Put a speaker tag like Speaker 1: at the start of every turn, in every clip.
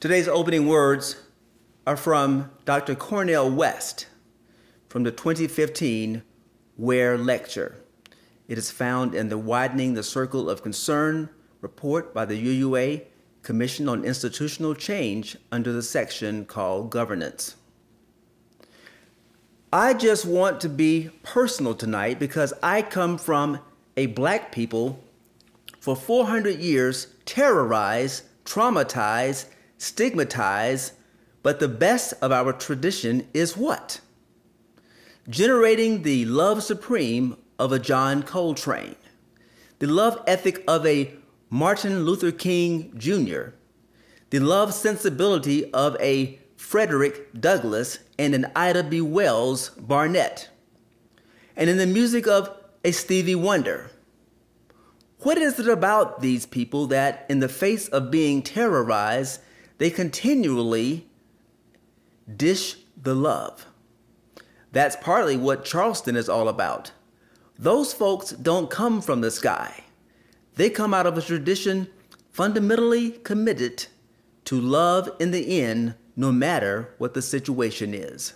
Speaker 1: Today's opening words are from Dr. Cornel West from the 2015 Ware Lecture. It is found in the Widening the Circle of Concern report by the UUA Commission on Institutional Change under the section called Governance. I just want to be personal tonight because I come from a Black people for 400 years terrorized, traumatized, stigmatized, but the best of our tradition is what? Generating the love supreme of a John Coltrane, the love ethic of a Martin Luther King Jr., the love sensibility of a Frederick Douglass and an Ida B. Wells Barnett, and in the music of a Stevie Wonder. What is it about these people that, in the face of being terrorized, they continually dish the love? That's partly what Charleston is all about. Those folks don't come from the sky. They come out of a tradition fundamentally committed to love in the end, no matter what the situation is.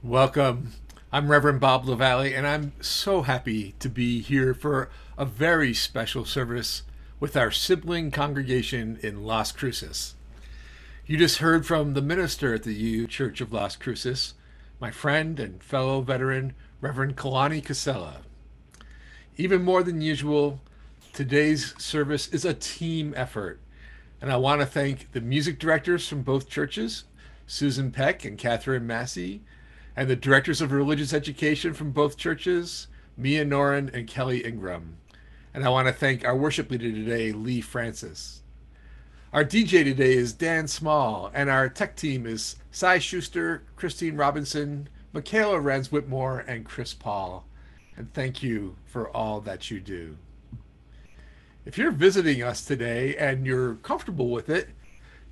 Speaker 2: Welcome. I'm Reverend Bob LaValle, and I'm so happy to be here for a very special service with our sibling congregation in Las Cruces. You just heard from the minister at the UU Church of Las Cruces, my friend and fellow veteran, Reverend Xolani Kocela. Even more than usual, today's service is a team effort, and I want to thank the music directors from both churches, Susan Peck and Catherine Massey, and the directors of religious education from both churches, Mia Noren and Kelly Ingram. And I want to thank our worship leader today, Lee Francis. Our DJ today is Dan Small, and our tech team is Cy Schuster, Christine Robinson, Michaela Rans-Whitmore, and Chris Paul. And thank you for all that you do. If you're visiting us today and you're comfortable with it,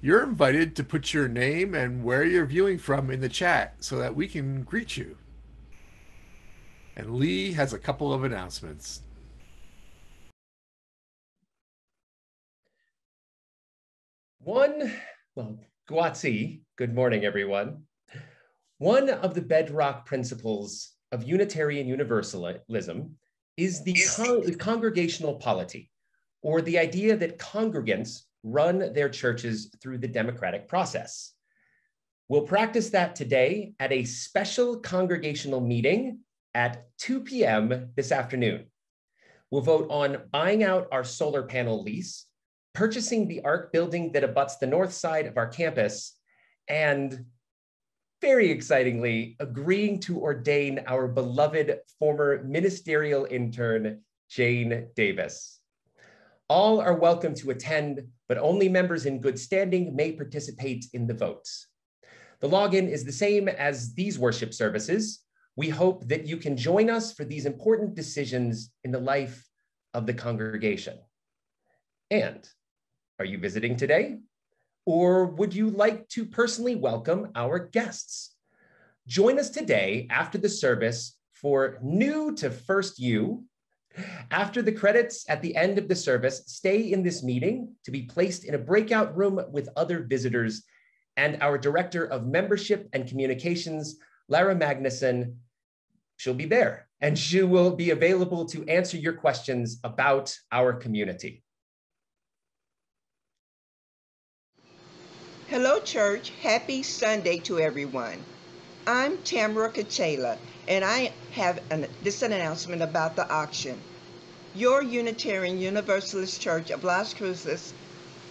Speaker 2: you're invited to put your name and where you're viewing from in the chat so that we can greet you. And Lee has a couple of announcements.
Speaker 3: Guatsi, good morning, everyone. One of the bedrock principles of Unitarian Universalism is the congregational polity, or the idea that congregants run their churches through the democratic process. We'll practice that today at a special congregational meeting at 2 p.m. this afternoon. We'll vote on buying out our solar panel lease, purchasing the ARC building that abuts the north side of our campus, and very excitingly, agreeing to ordain our beloved former ministerial intern, Jane Davis. All are welcome to attend, but only members in good standing may participate in the votes. The login is the same as these worship services. We hope that you can join us for these important decisions in the life of the congregation. And are you visiting today? Or would you like to personally welcome our guests? Join us today after the service for New to First You. After the credits at the end of the service, stay in this meeting to be placed in a breakout room with other visitors, and our Director of Membership and Communications, Lara Magnuson, she'll be there, and she will be available to answer your questions about our community.
Speaker 4: Hello, church. Happy Sunday to everyone. I'm Tamara Kocela, and I have this announcement about the auction. Your Unitarian Universalist Church of Las Cruces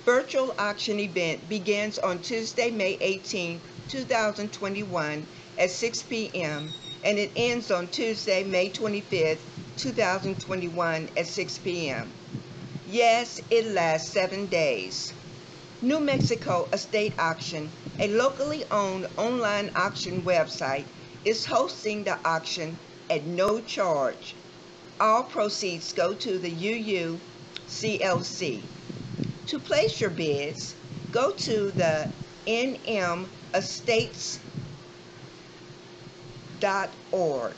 Speaker 4: virtual auction event begins on Tuesday, May 18, 2021 at 6 p.m. and it ends on Tuesday, May 25, 2021 at 6 p.m. Yes, it lasts 7 days. New Mexico Estate Auction, a locally owned online auction website, is hosting the auction at no charge. All proceeds go to the UUCLC. To place your bids, go to the nmestates.org,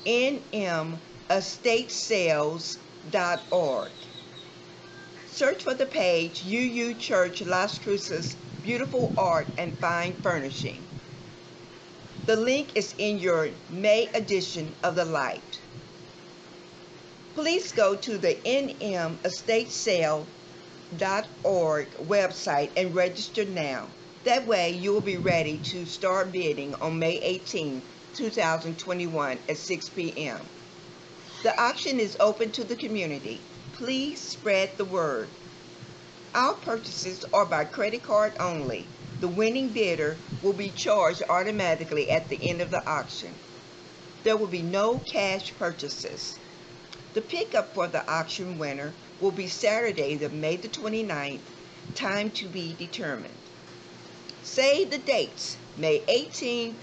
Speaker 4: nmestatesales.org. Search for the page UU Church Las Cruces Beautiful Art and Fine Furnishing. The link is in your May edition of the Light. Please go to the nmestatesale.org website and register now. That way you will be ready to start bidding on May 18, 2021 at 6 p.m. The auction is open to the community. Please spread the word. Our purchases are by credit card only. The winning bidder will be charged automatically at the end of the auction. There will be no cash purchases. The pickup for the auction winner will be Saturday, May the 29th, time to be determined. Save the dates, May 18th,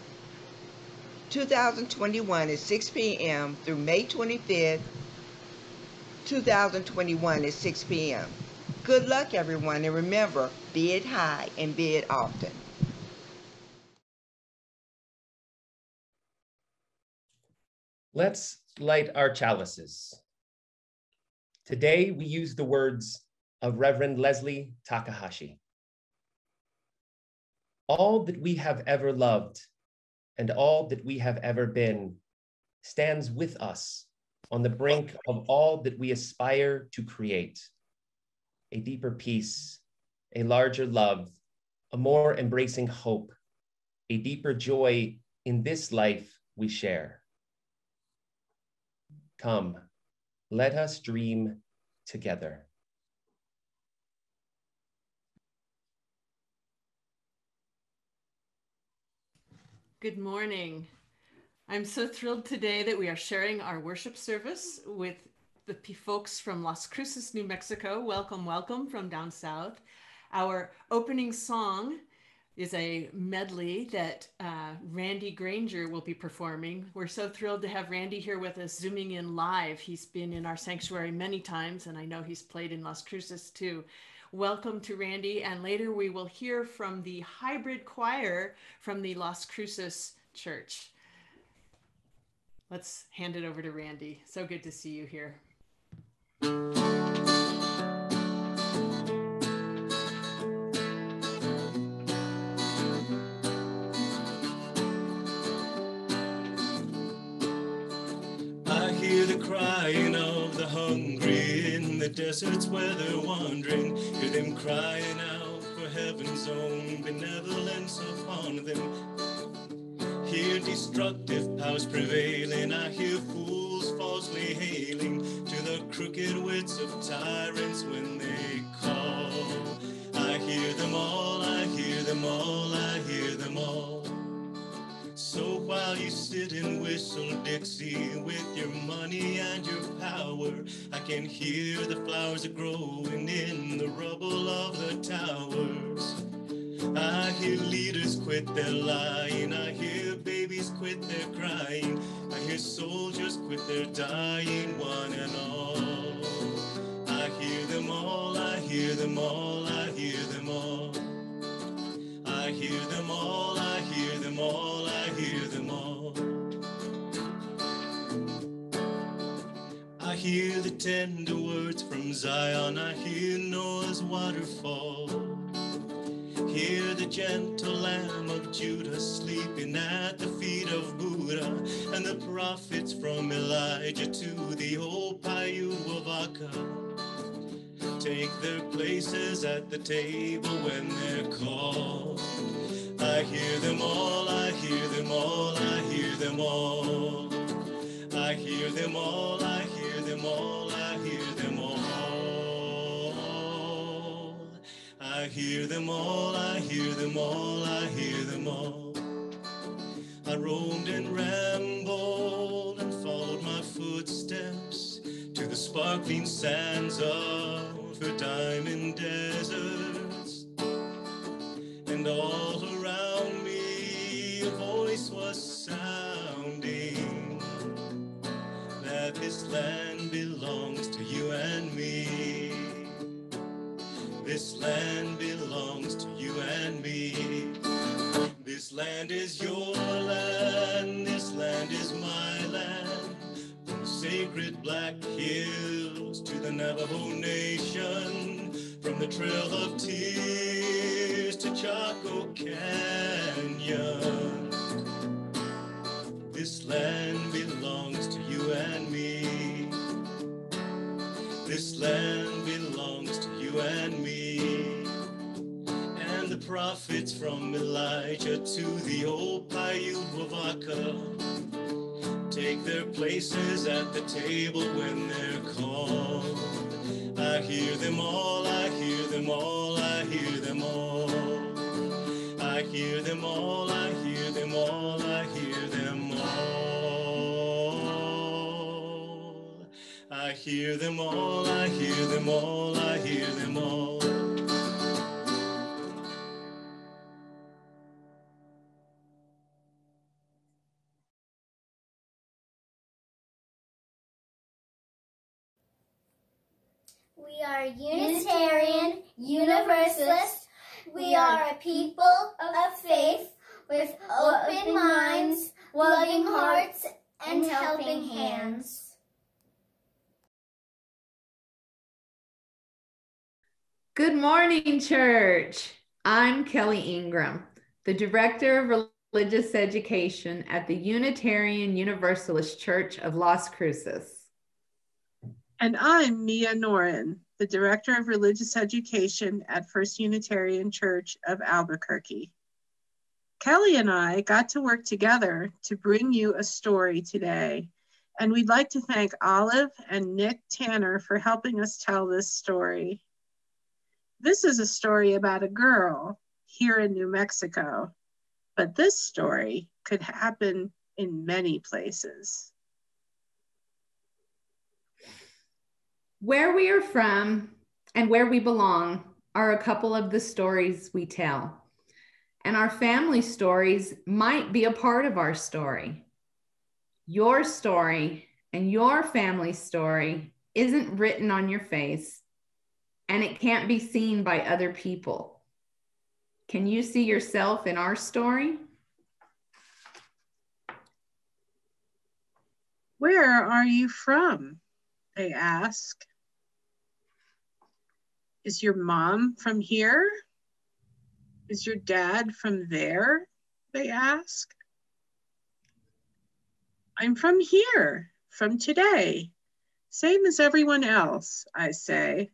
Speaker 4: 2021 at 6 p.m. through May 25th, 2021 at 6 p.m. Good luck, everyone, and remember, bid high and bid often.
Speaker 3: Let's light our chalices. Today, we use the words of Reverend Leslie Takahashi. All that we have ever loved and all that we have ever been stands with us on the brink of all that we aspire to create. A deeper peace, a larger love, a more embracing hope, a deeper joy in this life we share. Come, let us dream together.
Speaker 5: Good morning. I'm so thrilled today that we are sharing our worship service with the folks from Las Cruces, New Mexico. Welcome, welcome from down south. Our opening song is a medley that Randy Granger will be performing. We're so thrilled to have Randy here with us, zooming in live. He's been in our sanctuary many times, and I know he's played in Las Cruces too. Welcome to Randy, and later we will hear from the hybrid choir from the Las Cruces Church. Let's hand it over to Randy. So good to see you here.
Speaker 6: I hear the crying of the hungry in the deserts where they're wandering. Hear them crying out for heaven's own benevolence upon them. Hear destructive powers prevailing. I hear fools falsely hailing to the crooked wits of tyrants when they call. I hear them all, I hear them all, I hear them all. So while you sit and whistle Dixie with your money and your power, I can hear the flowers are growing in the rubble of the towers. I hear leaders quit their lying, I hear babies quit their crying, I hear soldiers quit their dying, one and all. I hear them all, I hear them all, I hear them all. I hear them all, I hear them all, I hear them all. I hear the tender words from Zion, I hear Noah's waterfall. Hear the gentle Lamb of Judah sleeping at the feet of Buddha, and the prophets from Elijah to the old Paiute Wavaka take their places at the table when they're called. I hear them all, I hear them all, I hear them all. I hear them all, I hear them all, I hear them all. I hear them all, I hear them all, I hear them all. I roamed and rambled and followed my footsteps to the sparkling sands of her diamond deserts. And all around me a voice was sounding that this land belongs to you and me. This land belongs to you and me. This land is your land, this land is my land. From the sacred Black Hills to the Navajo Nation, from the Trail of Tears to Chaco Canyon. This land belongs to you and me. This land belongs to you and me. And the prophets from Elijah to the old Paiute Wavaka take their places at the table when they're called. I hear them all, I hear them all, I hear them all. I hear them all, I hear them all, I hear them all. I hear them all, I hear them all, I hear them all.
Speaker 7: We are Unitarian Universalists. We are a people of faith with open minds, loving hearts, and helping hands.
Speaker 8: Good morning, church. I'm Kelly Ingram, the Director of Religious Education at the Unitarian Universalist Church of Las Cruces.
Speaker 9: And I'm Mia Noren, the Director of Religious Education at First Unitarian Church of Albuquerque. Kelly and I got to work together to bring you a story today, and we'd like to thank Olive and Nick Tanner for helping us tell this story. This is a story about a girl here in New Mexico, but this story could happen in many places.
Speaker 8: Where we are from and where we belong are a couple of the stories we tell. And our family stories might be a part of our story. Your story and your family story isn't written on your face, and it can't be seen by other people. Can you see yourself in our story?
Speaker 9: Where are you from? They ask. Is your mom from here? Is your dad from there? They ask. I'm from here, from today, same as everyone else, I say.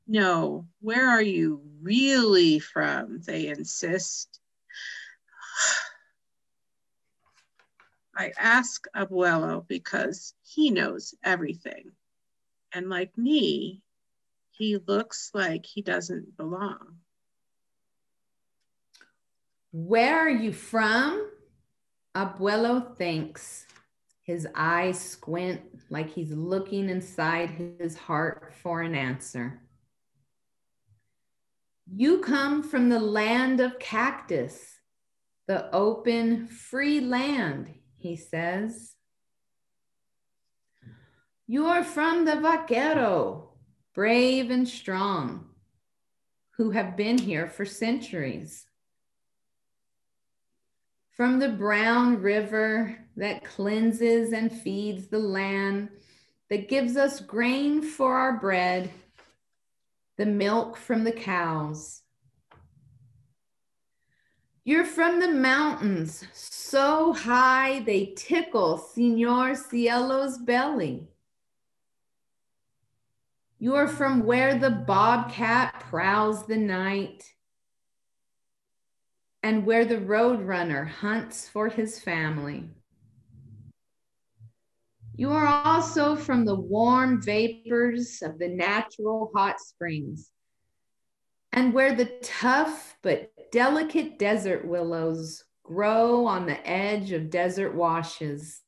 Speaker 9: No, where are you really from? They insist. I ask Abuelo because he knows everything. And like me, he looks like he doesn't belong.
Speaker 8: Where are you from? Abuelo thinks. His eyes squint like he's looking inside his heart for an answer. You come from the land of cactus, the open, free land, he says. You are from the vaquero, brave and strong, who have been here for centuries. From the brown river that cleanses and feeds the land, that gives us grain for our bread, the milk from the cows. You're from the mountains, so high they tickle Señor Cielo's belly. You are from where the bobcat prowls the night and where the roadrunner hunts for his family. You are also from the warm vapors of the natural hot springs and where the tough but delicate desert willows grow on the edge of desert washes.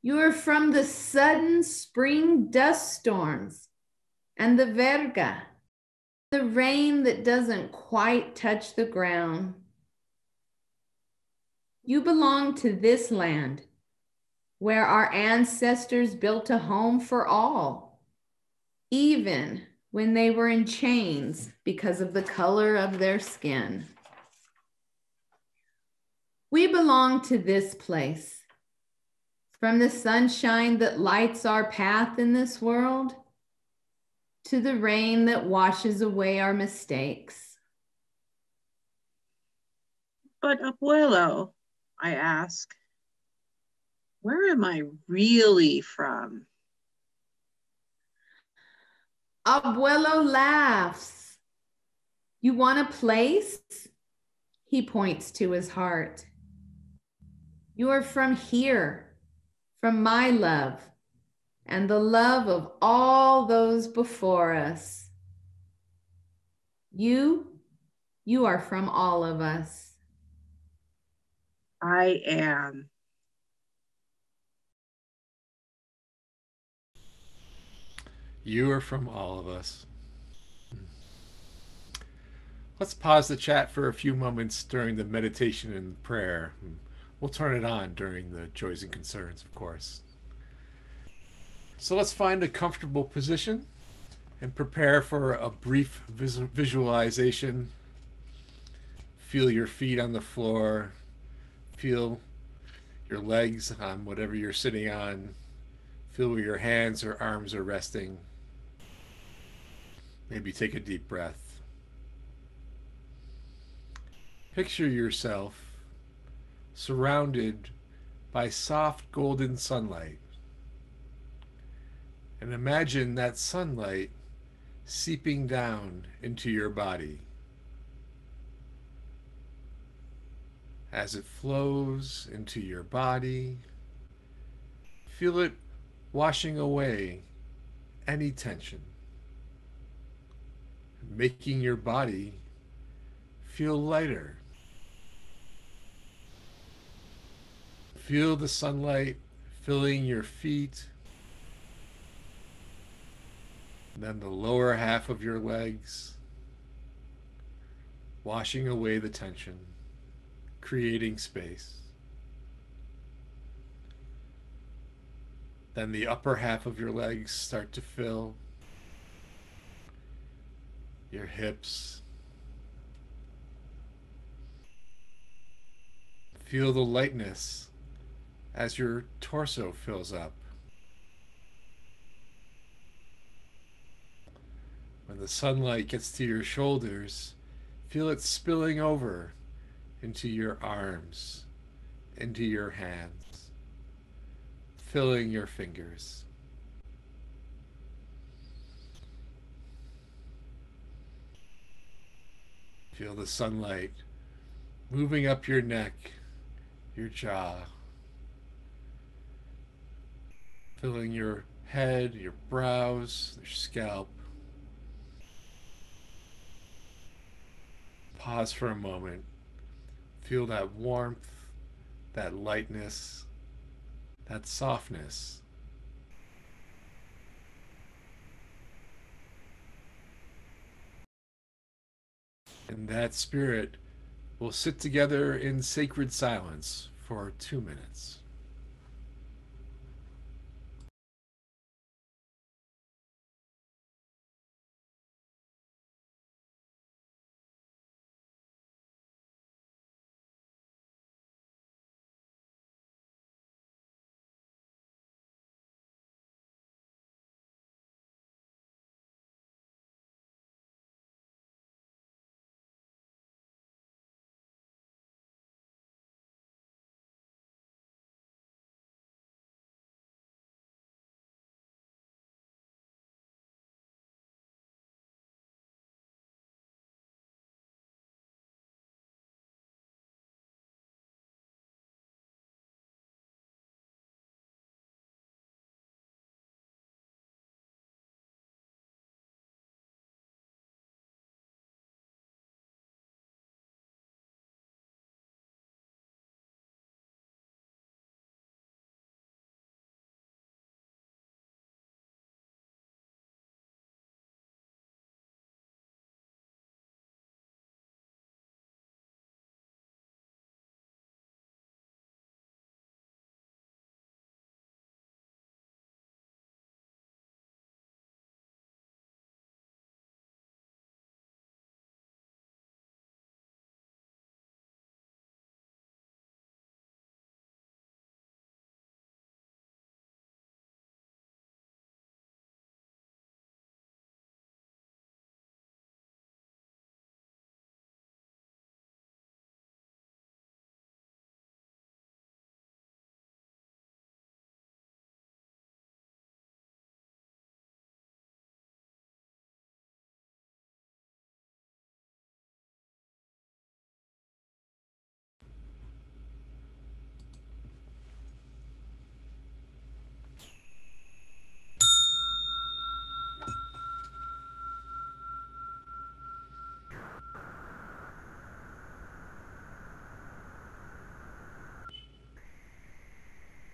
Speaker 8: You are from the sudden spring dust storms and the verga, the rain that doesn't quite touch the ground. You belong to this land where our ancestors built a home for all, even when they were in chains because of the color of their skin. We belong to this place. From the sunshine that lights our path in this world to the rain that washes away our mistakes.
Speaker 9: But abuelo, I ask, where am I really from?
Speaker 8: Abuelo laughs. You want a place? He points to his heart. You are from here, from my love, and the love of all those before us. You are from all of us.
Speaker 9: I am.
Speaker 2: You are from all of us. Let's pause the chat for a few moments during the meditation and prayer. We'll turn it on during the joys and concerns, of course. So let's find a comfortable position and prepare for a brief visualization. Feel your feet on the floor. Feel your legs on whatever you're sitting on. Feel where your hands or arms are resting. Maybe take a deep breath. Picture yourself surrounded by soft golden sunlight. And imagine that sunlight seeping down into your body. As it flows into your body, feel it washing away any tension, making your body feel lighter. Feel the sunlight filling your feet, then the lower half of your legs, washing away the tension, creating space. Then the upper half of your legs start to fill, your hips. Feel the lightness as your torso fills up. When the sunlight gets to your shoulders, feel it spilling over into your arms, into your hands, filling your fingers. Feel the sunlight moving up your neck, your jaw, filling your head, your brows, your scalp. Pause for a moment. Feel that warmth, that lightness, that softness. And that spirit will sit together in sacred silence for 2 minutes.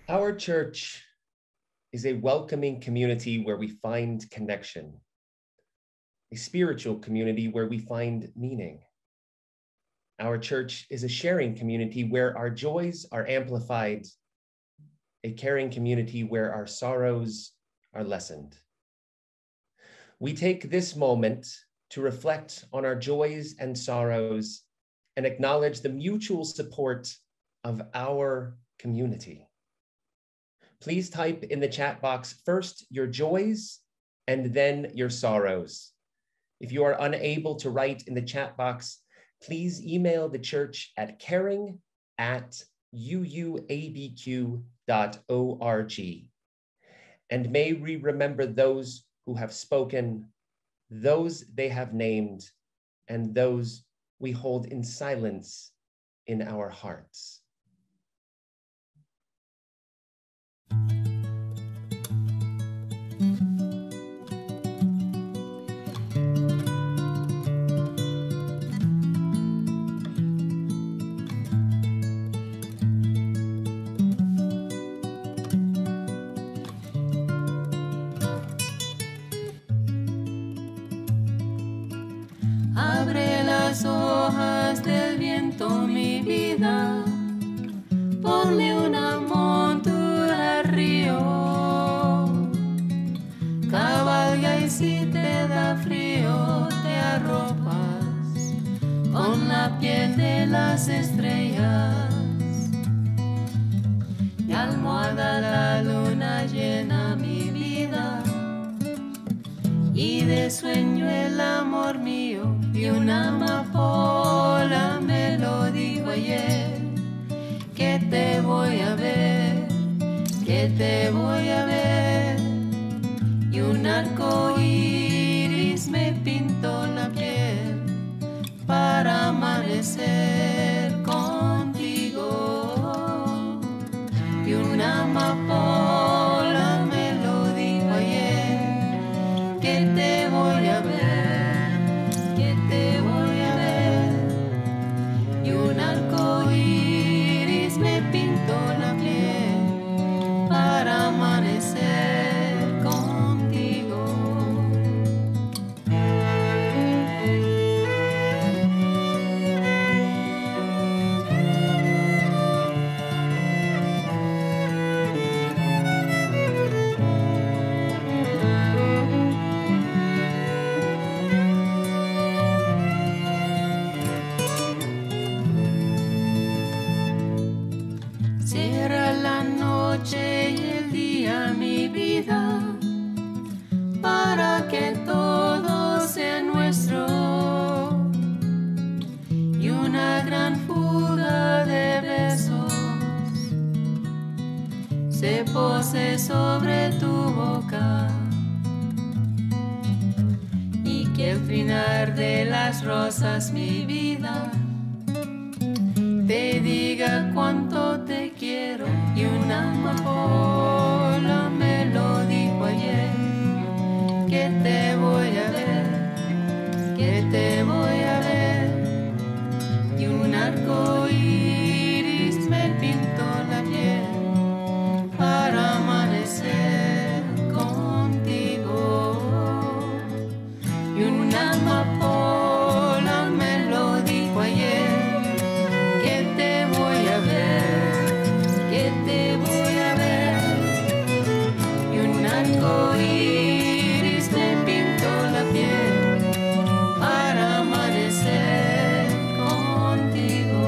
Speaker 3: Our church is a welcoming community where we find connection, a spiritual community where we find meaning. Our church is a sharing community where our joys are amplified, a caring community where our sorrows are lessened. We take this moment to reflect on our joys and sorrows and acknowledge the mutual support of our community. Please type in the chat box first your joys and then your sorrows. If you are unable to write in the chat box, please email the church at caring@uuabq.org. And may we remember those who have spoken, those they have named, and those we hold in silence in our hearts.
Speaker 10: Abre las hojas del viento, mi vida, ponle una montura al río, cabalga y si te da frío te arropas con la piel de las estrellas, y almohada la luna llena mi vida, y de sueño el amor mío. Y una amapola me lo dijo ayer, que te voy a ver, que te voy a ver. Y un arco iris me pintó la piel para amanecer contigo. Y una amapola me lo dijo ayer, que te voy a ver. Para amanecer contigo. Cierra la noche y el día, mi vida, para que todo sea nuestro, y una gran fuga de besos se pose sobre tu boca, y que el trinar de las rosas, mi vida, te diga cuánto te quiero. Y una amapola me lo dijo ayer, que te voy a ver, que te voy a ver. Y un arco iris me pintó la piel para amanecer contigo. Y una amapola me lo dijo ayer, que te voy a ver, que te voy a ver. Y un arco iris me pintó la piel para amanecer contigo.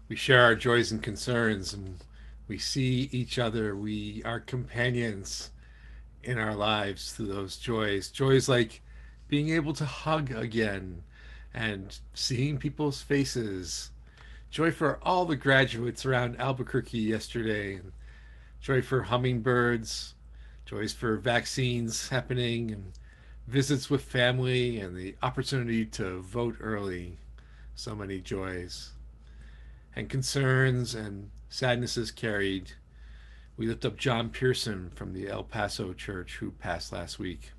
Speaker 2: We share our joys and concerns, and we see each other. We are companions in our lives through those joys. Joys like being able to hug again and seeing people's faces. Joy for all the graduates around Albuquerque yesterday, and joy for hummingbirds, joys for vaccines happening, and visits with family, and the opportunity to vote early. so many joys and concerns and sadnesses carried. We lift up John Pearson from the El Paso church who passed last week.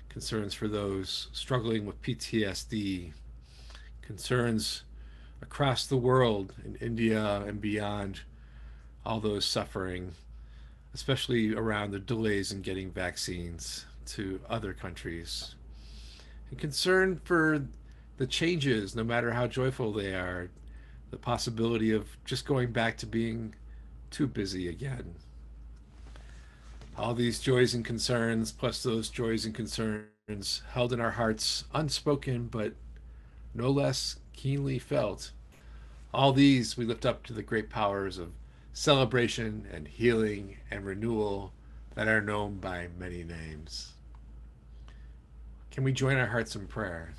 Speaker 2: Concerns for those struggling with PTSD, concerns across the world in India and beyond, all those suffering, especially around the delays in getting vaccines to other countries. And concern for the changes, no matter how joyful they are, the possibility of just going back to being too busy again. All these joys and concerns, plus those joys and concerns held in our hearts, unspoken, but no less keenly felt. All these we lift up to the great powers of celebration and healing and renewal that are known by many names. Can we join our hearts in prayer?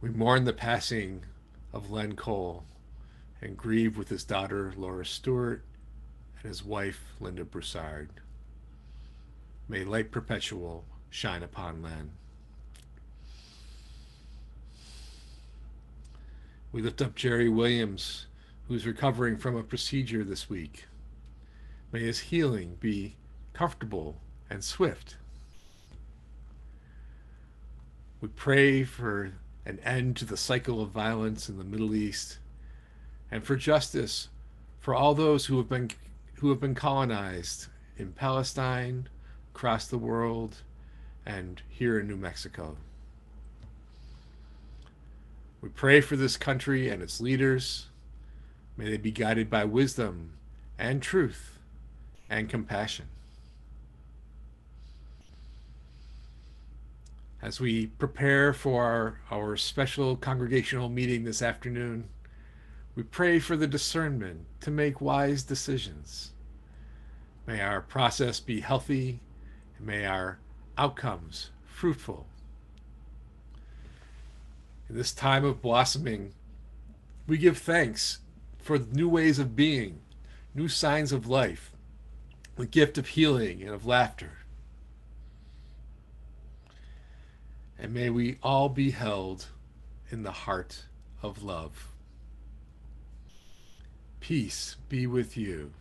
Speaker 2: We mourn the passing of Len Cole and grieve with his daughter Laura Stewart and his wife Linda Broussard. May light perpetual shine upon Len. We lift up Jerry Williams, who's recovering from a procedure this week. May his healing be comfortable and swift. We pray for an end to the cycle of violence in the Middle East and for justice for all those who have been colonized in Palestine, across the world, and here in New Mexico. We pray for this country and its leaders. May they be guided by wisdom and truth and compassion. As we prepare for our special congregational meeting this afternoon, we pray for the discernment to make wise decisions. May our process be healthy, and may our outcomes fruitful. In this time of blossoming, we give thanks for new ways of being, new signs of life, the gift of healing and of laughter. And may we all be held in the heart of love. Peace be with you.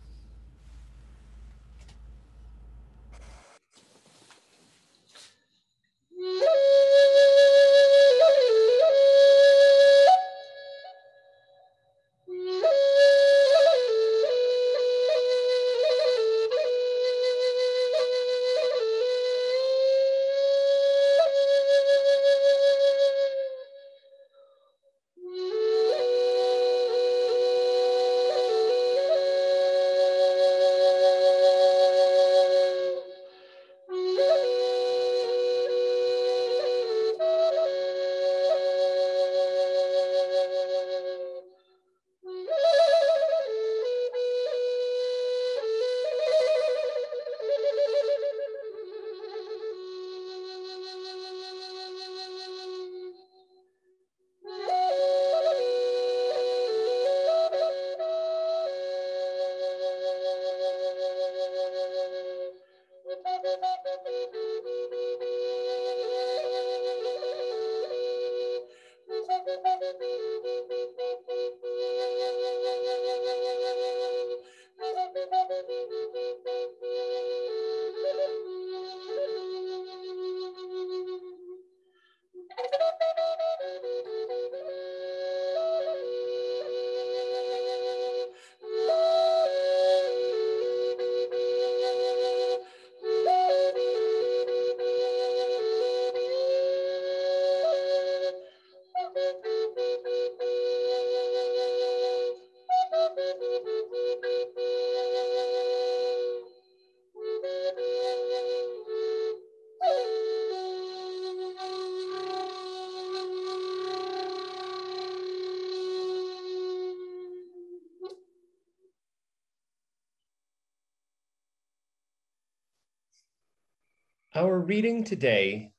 Speaker 3: Our reading today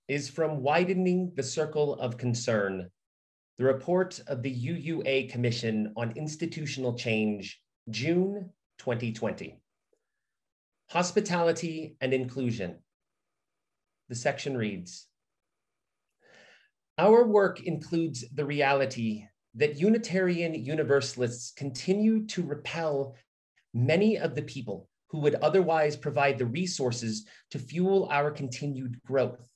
Speaker 3: is from Widening the Circle of Concern, the report of the UUA Commission on Institutional Change, June 2020. Hospitality and Inclusion. The section reads, Our work includes the reality that Unitarian Universalists continue to repel many of the people who would otherwise provide the resources to fuel our continued growth.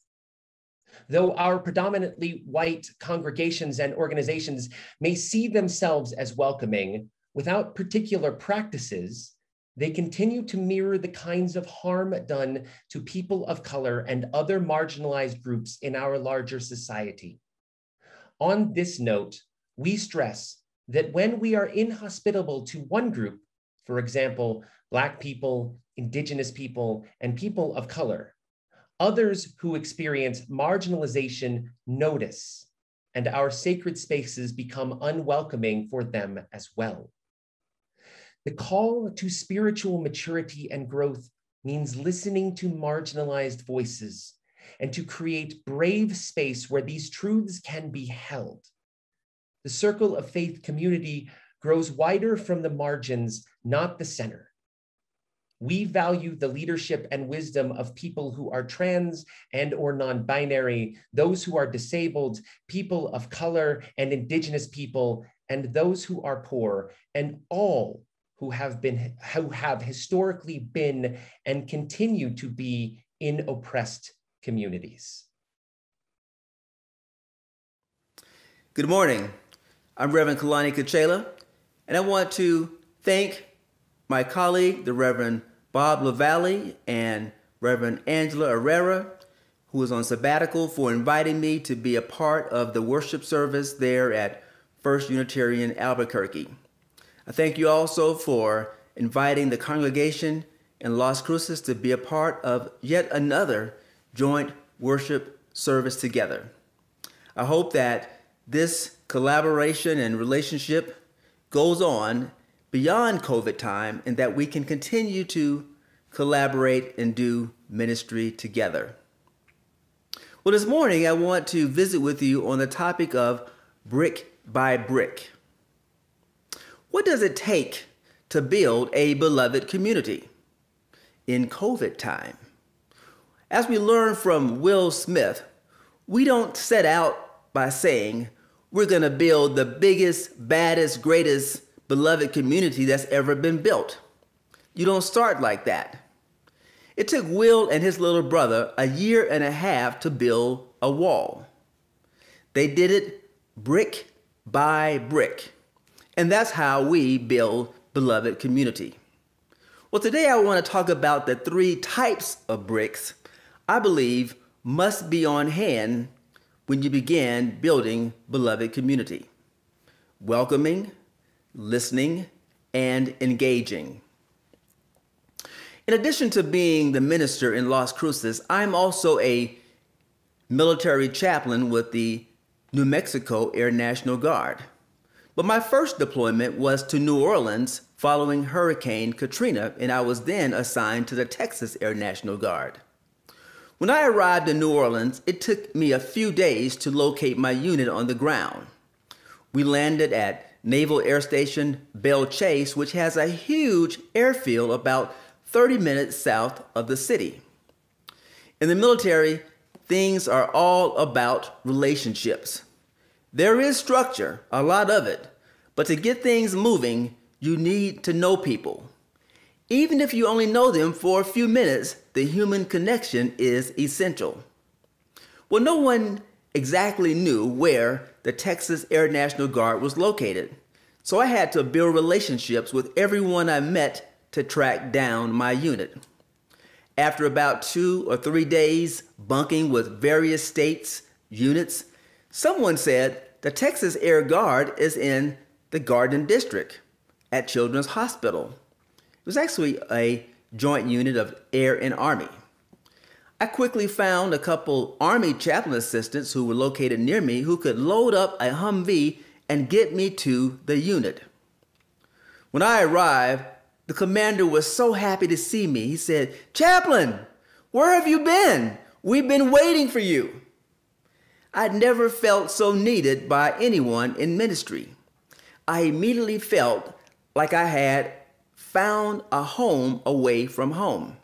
Speaker 3: Though our predominantly white congregations and organizations may see themselves as welcoming, without particular practices, they continue to mirror the kinds of harm done to people of color and other marginalized groups in our larger society. On this note, we stress that when we are inhospitable to one group, for example, Black people, Indigenous people, and people of color, others who experience marginalization notice, and our sacred spaces become unwelcoming for them as well. The call to spiritual maturity and growth means listening to marginalized voices and to create brave space where these truths can be held. The circle of faith community grows wider from the margins, not the center. We value the leadership and wisdom of people who are trans and or non-binary, those who are disabled, people of color and Indigenous people, and those who are poor, and all who have historically been and continue to be in oppressed communities.
Speaker 1: Good morning. I'm Reverend Xolani Kocela, and I want to thank my colleague, the Reverend Bob LaValle and Reverend Angela Herrera, who is on sabbatical, for inviting me to be a part of the worship service there at First Unitarian Albuquerque. I thank you also for inviting the congregation in Las Cruces to be a part of yet another joint worship service together. I hope that this collaboration and relationship goes on beyond COVID time and that we can continue to collaborate and do ministry together. Well, this morning I want to visit with you on the topic of brick by brick. What does it take to build a beloved community in COVID time? As we learn from Will Smith, we don't set out by saying we're going to build the biggest, baddest, greatest beloved community that's ever been built. You don't start like that. It took Will and his little brother a year and a half to build a wall. They did it brick by brick. And that's how we build beloved community. Well, today I want to talk about the 3 types of bricks I believe must be on hand when you begin building beloved community: welcoming, listening, and engaging. In addition to being the minister in Las Cruces, I'm also a military chaplain with the New Mexico Air National Guard. But my first deployment was to New Orleans following Hurricane Katrina, and I was then assigned to the Texas Air National Guard. When I arrived in New Orleans, it took me a few days to locate my unit on the ground. We landed at Naval Air Station Belle Chase, which has a huge airfield about 30 minutes south of the city. In the military, things are all about relationships. There is structure, a lot of it, but to get things moving, you need to know people. Even if you only know them for a few minutes, the human connection is essential. Well, no one exactly knew where the Texas Air National Guard was located, so I had to build relationships with everyone I met to track down my unit. After about 2 or 3 days bunking with various states, units, someone said the Texas Air Guard is in the Garden District at Children's Hospital. It was actually a joint unit of Air and Army. I quickly found a couple Army chaplain assistants who were located near me who could load up a Humvee and get me to the unit. When I arrived, the commander was so happy to see me. He said, "Chaplain, where have you been? We've been waiting for you." I'd never felt so needed by anyone in ministry. I immediately felt like I had found a home away from home.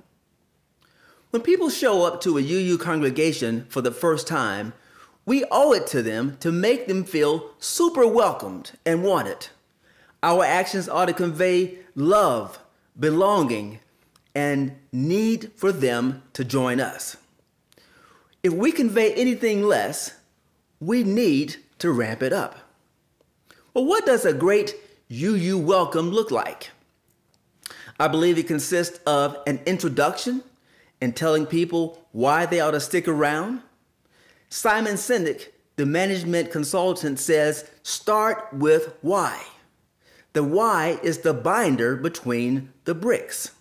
Speaker 1: When people show up to a UU congregation for the first time, We owe it to them to make them feel super welcomed and wanted. Our actions ought to convey love, belonging, and need for them to join us. If we convey anything less, we need to ramp it up. Well, what does a great UU welcome look like? I believe it consists of an introduction and telling people why they ought to stick around. Simon Sinek, the management consultant, says, start with why. The why is the binder between the bricks.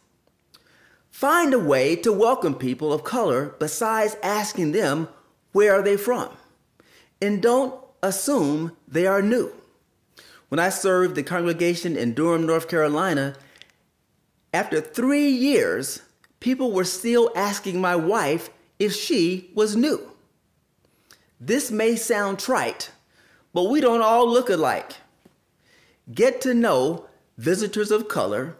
Speaker 1: Find a way to welcome people of color besides asking them where are they from. And don't assume they are new. When I served the congregation in Durham, North Carolina, after 3 years, people were still asking my wife if she was new. This may sound trite, but we don't all look alike. Get to know visitors of color,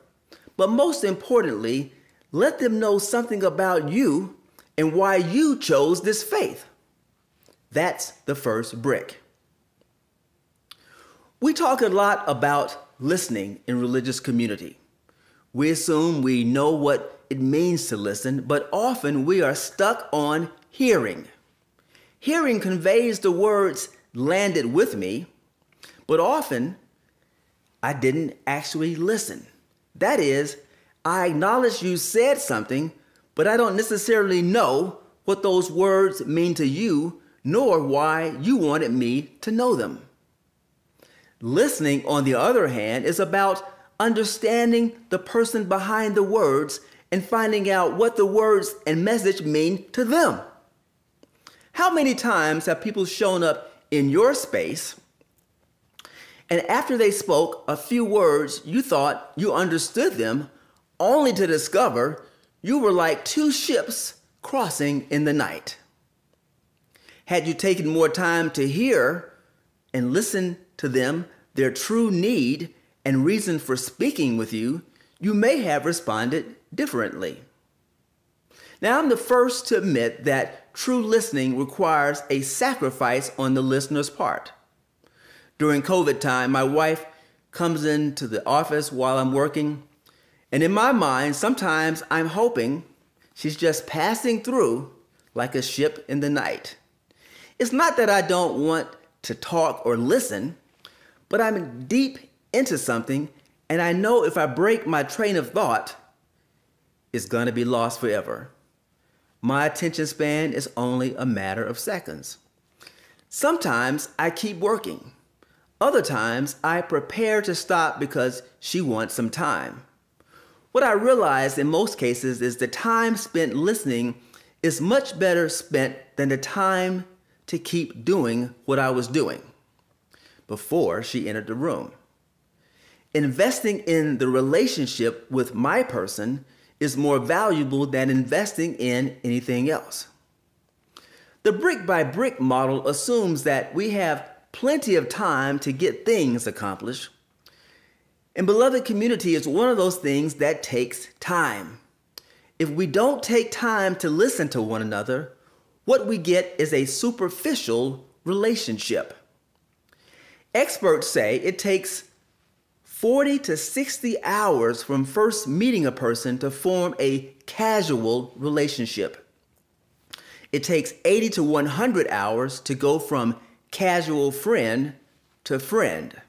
Speaker 1: but most importantly, let them know something about you and why you chose this faith. That's the first brick. We talk a lot about listening in religious community. We assume we know what it means to listen, but often we are stuck on hearing. Hearing conveys the words landed with me, but often I didn't actually listen. That is, I acknowledge you said something, but I don't necessarily know what those words mean to you, nor why you wanted me to know them. Listening, on the other hand, is about understanding the person behind the words and finding out what the words and message mean to them. How many times have people shown up in your space, and after they spoke a few words, you thought you understood them, only to discover you were like two ships crossing in the night? Had you taken more time to hear and listen to them, their true need and reason for speaking with you, you may have responded differently. Now, I'm the first to admit that true listening requires a sacrifice on the listener's part. During COVID time, my wife comes into the office while I'm working, and in my mind, sometimes I'm hoping she's just passing through like a ship in the night. It's not that I don't want to talk or listen, but I'm deep into something, and I know if I break my train of thought, it's going to be lost forever. My attention span is only a matter of seconds. Sometimes I keep working. Other times I prepare to stop because she wants some time. What I realize in most cases is the time spent listening is much better spent than the time to keep doing what I was doing before she entered the room. Investing in the relationship with my person is more valuable than investing in anything else. The brick by brick model assumes that we have plenty of time to get things accomplished. And beloved, community is one of those things that takes time. If we don't take time to listen to one another, what we get is a superficial relationship. Experts say it takes 40 to 60 hours from first meeting a person to form a casual relationship. It takes 80 to 100 hours to go from casual friend to friend.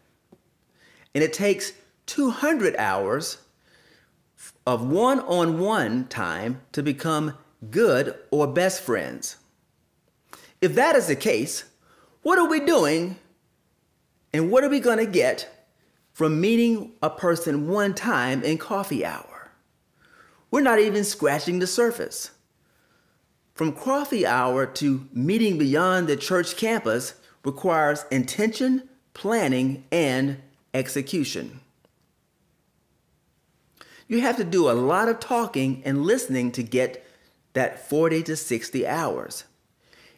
Speaker 1: And it takes 200 hours of one-on-one time to become good or best friends. If that is the case, what are we doing and what are we going to get from meeting a person one time in coffee hour? We're not even scratching the surface. From coffee hour to meeting beyond the church campus requires intention, planning, and execution. You have to do a lot of talking and listening to get that 40 to 60 hours.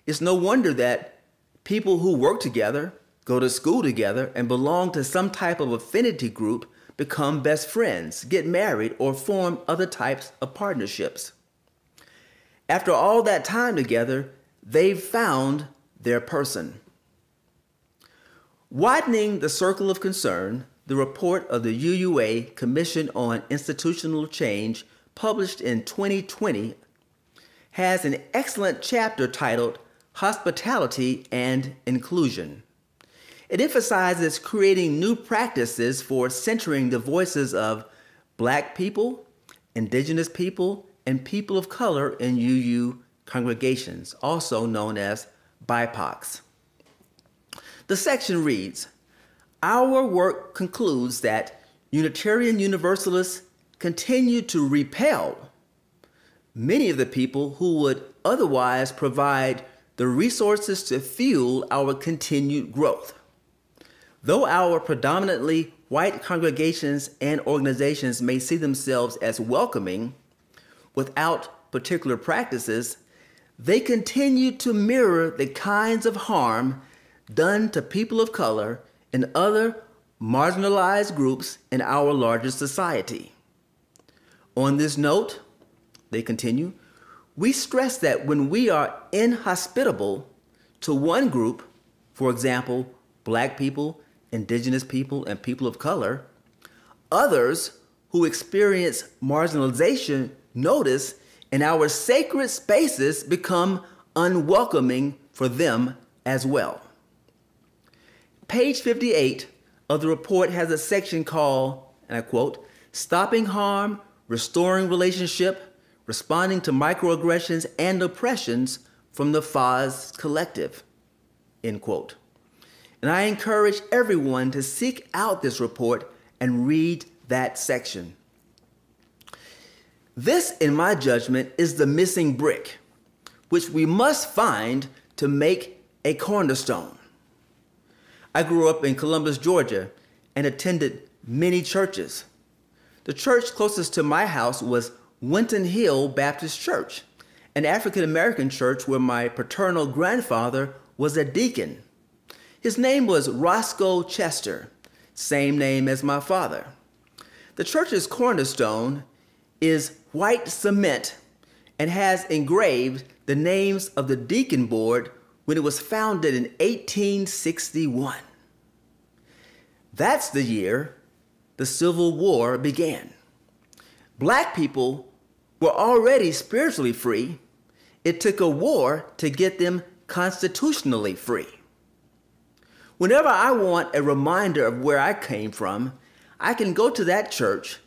Speaker 1: It's no wonder that people who work together, go to school together, and belong to some type of affinity group become best friends, get married, or form other types of partnerships. After all that time together, they've found their person. Widening the circle of concern, the report of the UUA Commission on Institutional Change, published in 2020, has an excellent chapter titled Hospitality and Inclusion. It emphasizes creating new practices for centering the voices of Black people, Indigenous people, and people of color in UU congregations, also known as BIPOCs. The section reads, "Our work concludes that Unitarian Universalists continue to repel many of the people who would otherwise provide the resources to fuel our continued growth. Though our predominantly white congregations and organizations may see themselves as welcoming without particular practices, they continue to mirror the kinds of harm done to people of color and other marginalized groups in our larger society. On this note," they continue, "we stress that when we are inhospitable to one group, for example, Black people, Indigenous people, and people of color, others who experience marginalization notice and our sacred spaces become unwelcoming for them as well." Page 58 of the report has a section called, and I quote, "Stopping Harm, Restoring Relationship, Responding to Microaggressions and Oppressions from the FOS Collective," end quote. And I encourage everyone to seek out this report and read that section. This, in my judgment, is the missing brick, which we must find to make a cornerstone. I grew up in Columbus, Georgia, and attended many churches. The church closest to my house was Winton Hill Baptist Church, an African-American church where my paternal grandfather was a deacon. His name was Roscoe Chester, same name as my father. The church's cornerstone is white cement and has engraved the names of the deacon board when it was founded in 1861. That's the year the Civil War began. Black people were already spiritually free. It took a war to get them constitutionally free. Whenever I want a reminder of where I came from, I can go to that church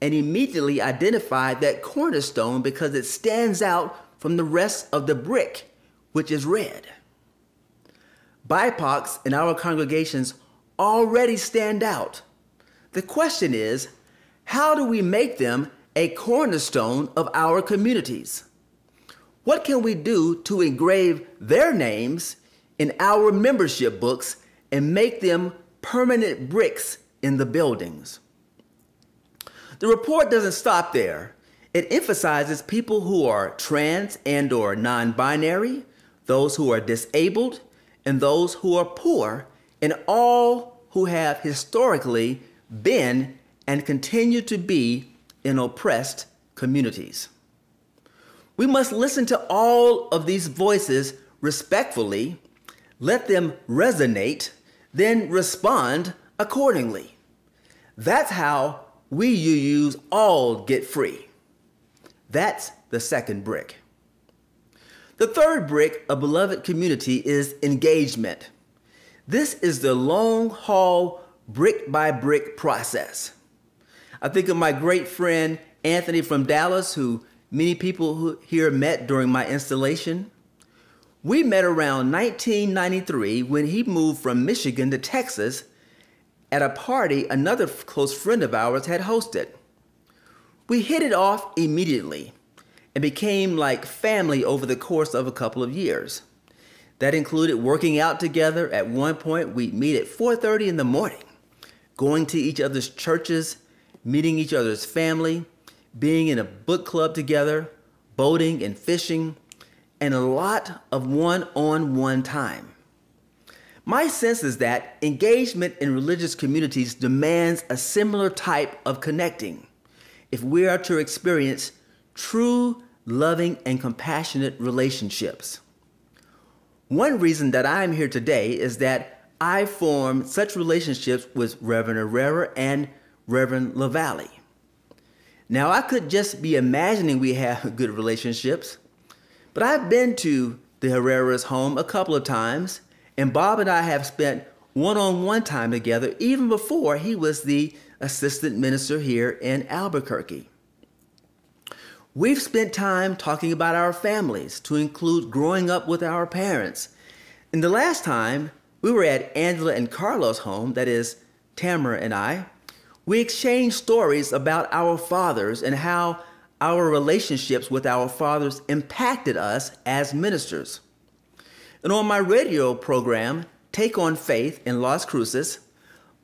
Speaker 1: and immediately identify that cornerstone because it stands out from the rest of the brick, which is red. BIPOCs in our congregations already stand out. The question is, how do we make them a cornerstone of our communities? What can we do to engrave their names in our membership books and make them permanent bricks in the buildings? The report doesn't stop there. It emphasizes people who are trans and or non-binary, those who are disabled, and those who are poor, and all who have historically been and continue to be in oppressed communities. We must listen to all of these voices respectfully, let them resonate, then respond accordingly. That's how we UUs all get free. That's the second brick. The third brick of beloved community is engagement. This is the long haul, brick by brick process. I think of my great friend Anthony from Dallas, who many people here met during my installation. We met around 1993 when he moved from Michigan to Texas at a party another close friend of ours had hosted. We hit it off immediately and became like family over the course of a couple of years. That included working out together. At one point, we'd meet at 4:30 in the morning, going to each other's churches, meeting each other's family, being in a book club together, boating and fishing, and a lot of one-on-one time. My sense is that engagement in religious communities demands a similar type of connecting if we are to experience true, loving, and compassionate relationships. One reason that I'm here today is that I formed such relationships with Reverend Herrera and Reverend LaValle. Now, I could just be imagining we have good relationships, but I've been to the Herrera's home a couple of times, and Bob and I have spent one-on-one time together even before he was the assistant minister here in Albuquerque. We've spent time talking about our families, to include growing up with our parents. And the last time we were at Angela and Carlos' home, that is, Tamara and I, we exchanged stories about our fathers and how our relationships with our fathers impacted us as ministers. And on my radio program, Take on Faith in Las Cruces,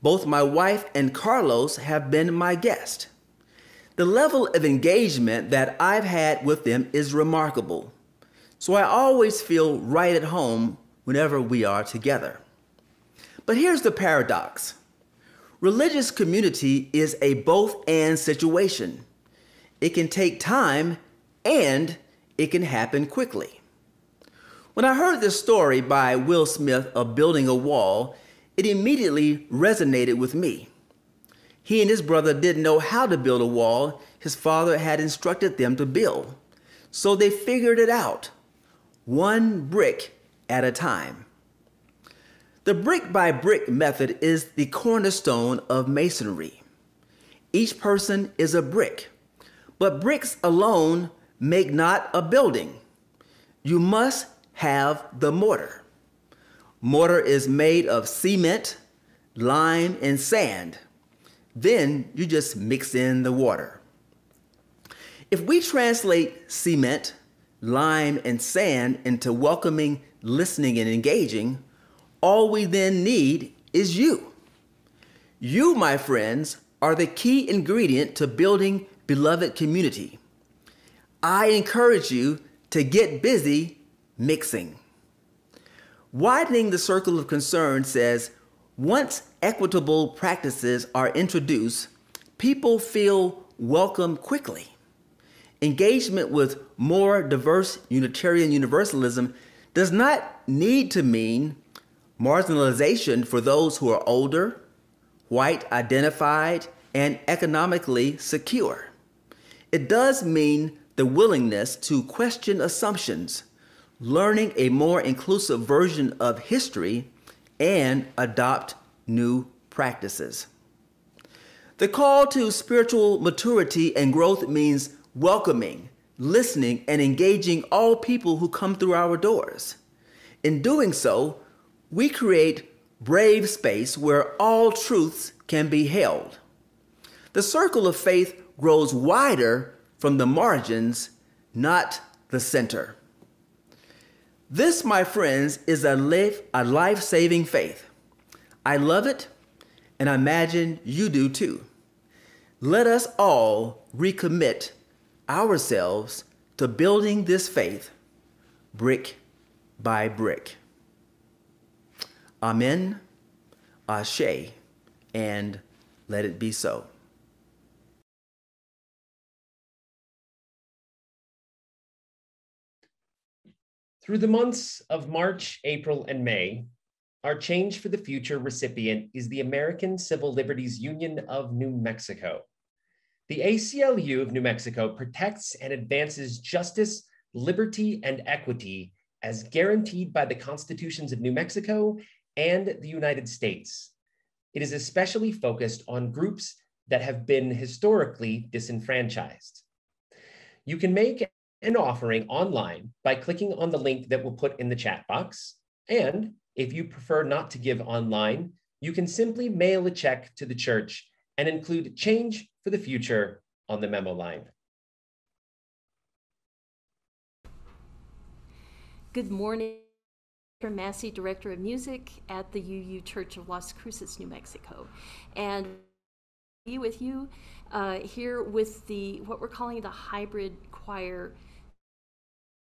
Speaker 1: both my wife and Carlos have been my guest. The level of engagement that I've had with them is remarkable, so I always feel right at home whenever we are together. But here's the paradox. Religious community is a both-and situation. It can take time and it can happen quickly. When I heard this story by Will Smith of building a wall, it immediately resonated with me. He and his brother didn't know how to build a wall his father had instructed them to build, so they figured it out, one brick at a time. The brick-by-brick method is the cornerstone of masonry. Each person is a brick, but bricks alone make not a building. You must have the mortar. Mortar is made of cement, lime, and sand. Then you just mix in the water. If we translate cement, lime, and sand into welcoming, listening, and engaging, all we then need is you. You, my friends, are the key ingredient to building beloved community. I encourage you to get busy mixing. Widening the circle of concern says, once equitable practices are introduced, people feel welcome quickly. Engagement with more diverse Unitarian Universalism does not need to mean marginalization for those who are older, white identified, and economically secure. It does mean the willingness to question assumptions, learning a more inclusive version of history, and adopt new practices. The call to spiritual maturity and growth means welcoming, listening, and engaging all people who come through our doors. In doing so, we create brave space where all truths can be held. The circle of faith grows wider from the margins, not the center. This, my friends, is a life-saving faith. I love it, and I imagine you do too. Let us all recommit ourselves to building this faith brick by brick. Amen, Ashe, and let it be so.
Speaker 3: Through the months of March, April, and May, our Change for the Future recipient is the American Civil Liberties Union of New Mexico. The ACLU of New Mexico protects and advances justice, liberty, and equity as guaranteed by the constitutions of New Mexico and the United States. It is especially focused on groups that have been historically disenfranchised. You can make an offering online by clicking on the link that we'll put in the chat box. And if you prefer not to give online, you can simply mail a check to the church and include Change for the Future on the memo line.
Speaker 11: Good morning. Massey, Director of Music at the UU Church of Las Cruces, New Mexico. And be with you here with what we're calling the hybrid choir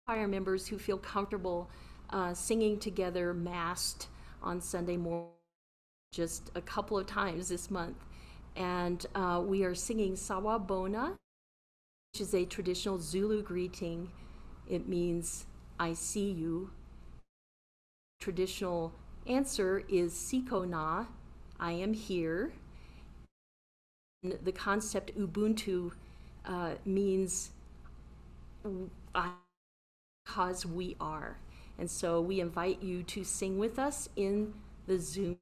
Speaker 11: members who feel comfortable singing together massed on Sunday morning just a couple of times this month. And we are singing Sawabona, which is a traditional Zulu greeting. It means, I see you. traditional answer is Siko na, I am here. And the concept Ubuntu means because we are. And so we invite you to sing with us in the Zoom.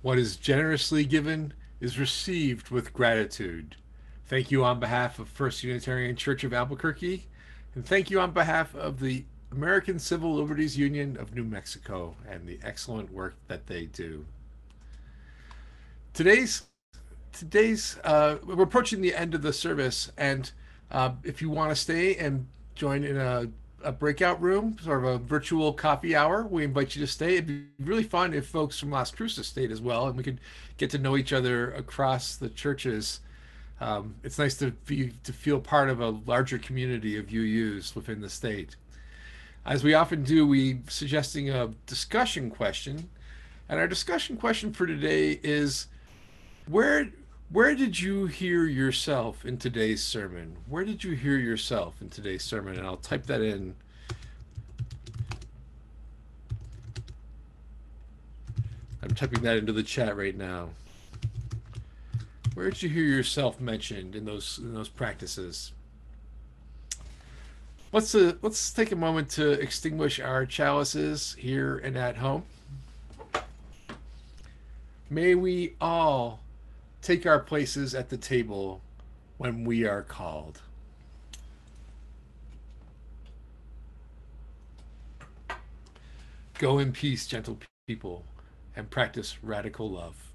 Speaker 2: What is generously given is received with gratitude. Thank you on behalf of First Unitarian Church of Albuquerque, and thank you on behalf of the American Civil Liberties Union of New Mexico and the excellent work that they do. Today's we're approaching the end of the service, and if you want to stay and join in a breakout room, sort of a virtual coffee hour, we invite you to stay. It'd be really fun if folks from Las Cruces stayed as well, and we could get to know each other across the churches. It's nice to feel part of a larger community of UUs within the state. As we often do, we're suggesting a discussion question, and our discussion question for today is, where did you hear yourself in today's sermon? Where did you hear yourself in today's sermon? And I'll type that in. I'm typing that into the chat right now. Where did you hear yourself mentioned in those practices? Let's take a moment to extinguish our chalices here and at home. May we all take our places at the table when we are called. Go in peace, gentle people, and practice radical love.